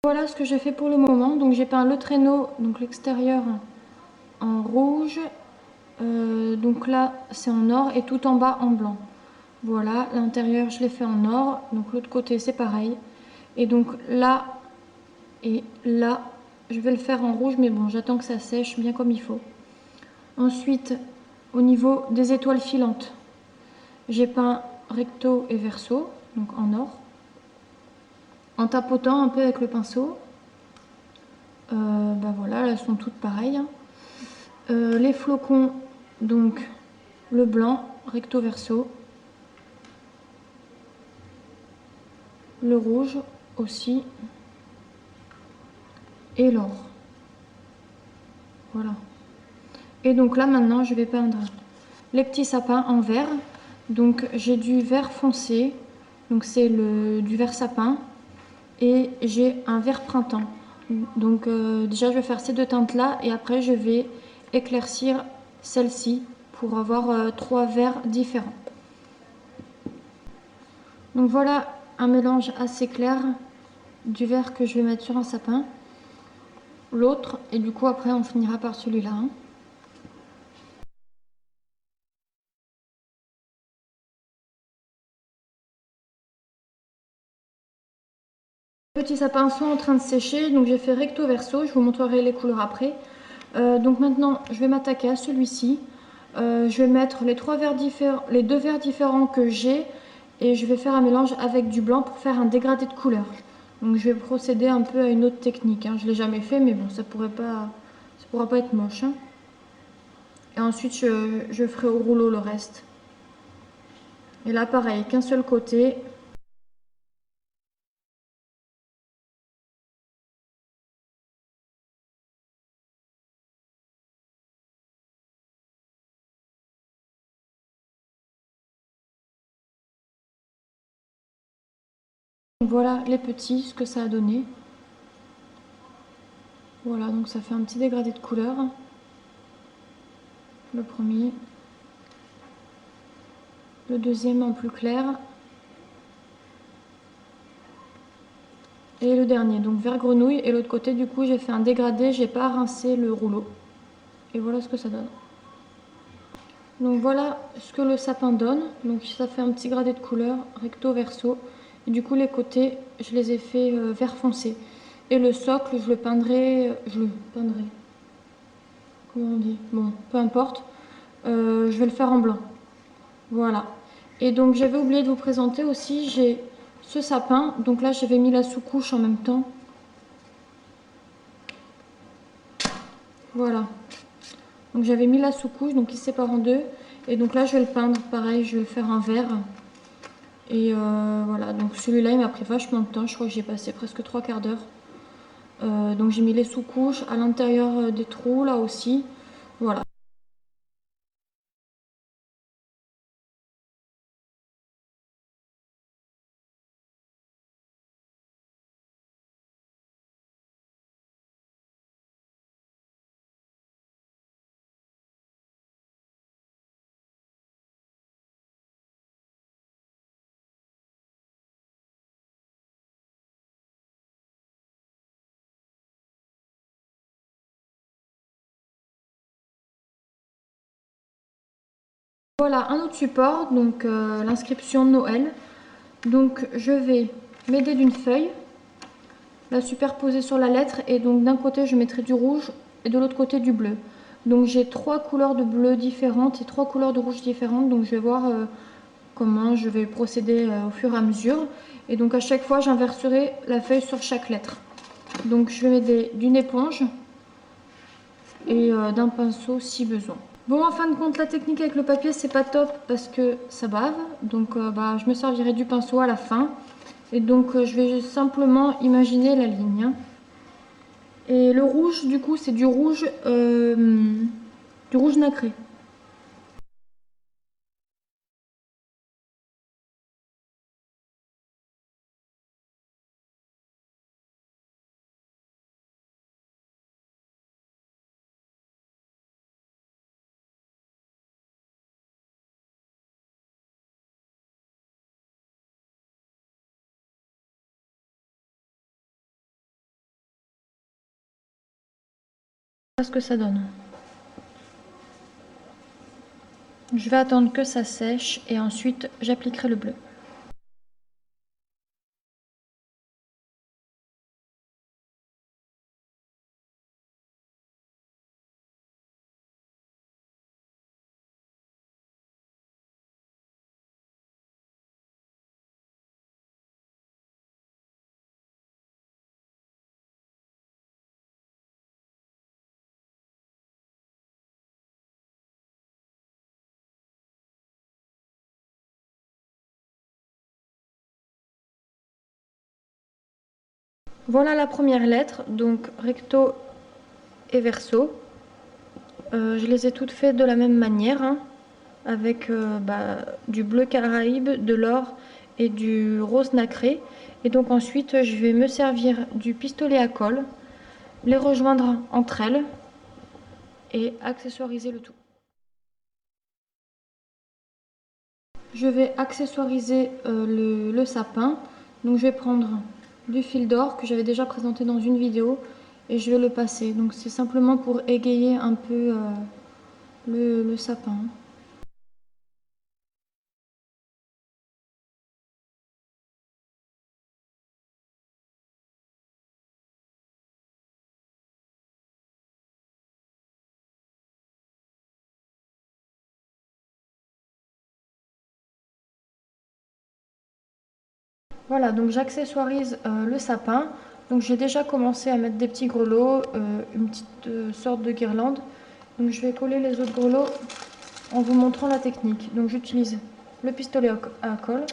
Voilà ce que j'ai fait pour le moment. Donc j'ai peint le traîneau, donc l'extérieur en rouge. Donc là c'est en or et tout en bas en blanc. Voilà, l'intérieur je l'ai fait en or. Donc l'autre côté c'est pareil. Et donc là et là, je vais le faire en rouge, mais bon, j'attends que ça sèche bien comme il faut. Ensuite, au niveau des étoiles filantes, j'ai peint recto et verso, donc en or, en tapotant un peu avec le pinceau. Bah voilà, elles sont toutes pareilles. Les flocons, donc le blanc, recto verso. Le rouge aussi. Et l'or. Voilà. Et donc là maintenant, je vais peindre les petits sapins en vert. Donc j'ai du vert foncé, donc c'est du vert sapin, et j'ai un vert printemps. Donc déjà je vais faire ces deux teintes là et après je vais éclaircir celle-ci pour avoir trois verts différents. Donc voilà un mélange assez clair du vert que je vais mettre sur un sapin, l'autre, et du coup après on finira par celui-là. Les petits sapins sont en train de sécher, donc j'ai fait recto verso, je vous montrerai les couleurs après. Donc maintenant je vais m'attaquer à celui-ci. Je vais mettre les deux verts différents que j'ai et je vais faire un mélange avec du blanc pour faire un dégradé de couleur. Donc je vais procéder un peu à une autre technique, hein. Je ne l'ai jamais fait mais bon ça pourra pas être moche, hein. Et ensuite je ferai au rouleau le reste. Et là pareil, qu'un seul côté. Voilà les petits, ce que ça a donné. Voilà, donc ça fait un petit dégradé de couleur. Le premier. Le deuxième en plus clair. Et le dernier, donc vert grenouille. Et l'autre côté, du coup, j'ai fait un dégradé, j'ai pas rincé le rouleau. Et voilà ce que ça donne. Donc voilà ce que le sapin donne. Donc ça fait un petit gradé de couleur, recto verso. Et du coup, les côtés, je les ai fait vert foncé. Et le socle, je le peindrai. Comment on dit? Bon, peu importe. Je vais le faire en blanc. Voilà. Et donc j'avais oublié de vous présenter aussi, j'ai ce sapin. Donc là, j'avais mis la sous-couche en même temps. Voilà. Donc j'avais mis la sous-couche, donc il se sépare en deux. Et donc là, je vais le peindre. Pareil, je vais le faire un vert. Et voilà, donc celui-là, il m'a pris vachement de temps. Je crois que j'ai passé presque 3/4 d'heure. Donc j'ai mis les sous-couches à l'intérieur des trous, là aussi. Voilà. Voilà un autre support, donc l'inscription Noël. Donc je vais m'aider d'une feuille, la superposer sur la lettre, et donc d'un côté je mettrai du rouge et de l'autre côté du bleu. Donc j'ai trois couleurs de bleu différentes et trois couleurs de rouge différentes, donc je vais voir comment je vais procéder au fur et à mesure. Et donc à chaque fois j'inverserai la feuille sur chaque lettre. Donc je vais m'aider d'une éponge et d'un pinceau si besoin. Bon, en fin de compte, la technique avec le papier, c'est pas top parce que ça bave. Donc, bah, je me servirai du pinceau à la fin. Et donc, je vais simplement imaginer la ligne, hein. Et le rouge, du coup, c'est du rouge nacré. Voilà ce que ça donne. Je vais attendre que ça sèche et ensuite j'appliquerai le bleu. Voilà la première lettre, donc recto et verso. Je les ai toutes faites de la même manière, hein, avec du bleu Caraïbe, de l'or et du rose nacré. Et donc ensuite, je vais me servir du pistolet à colle, les rejoindre entre elles et accessoiriser le tout. Je vais accessoiriser le sapin. Donc je vais prendre du fil d'or que j'avais déjà présenté dans une vidéo et je vais le passer. Donc c'est simplement pour égayer un peu le sapin. Voilà, donc j'accessoirise le sapin. Donc j'ai déjà commencé à mettre des petits grelots, une petite sorte de guirlande. Donc je vais coller les autres grelots en vous montrant la technique. Donc j'utilise le pistolet à colle.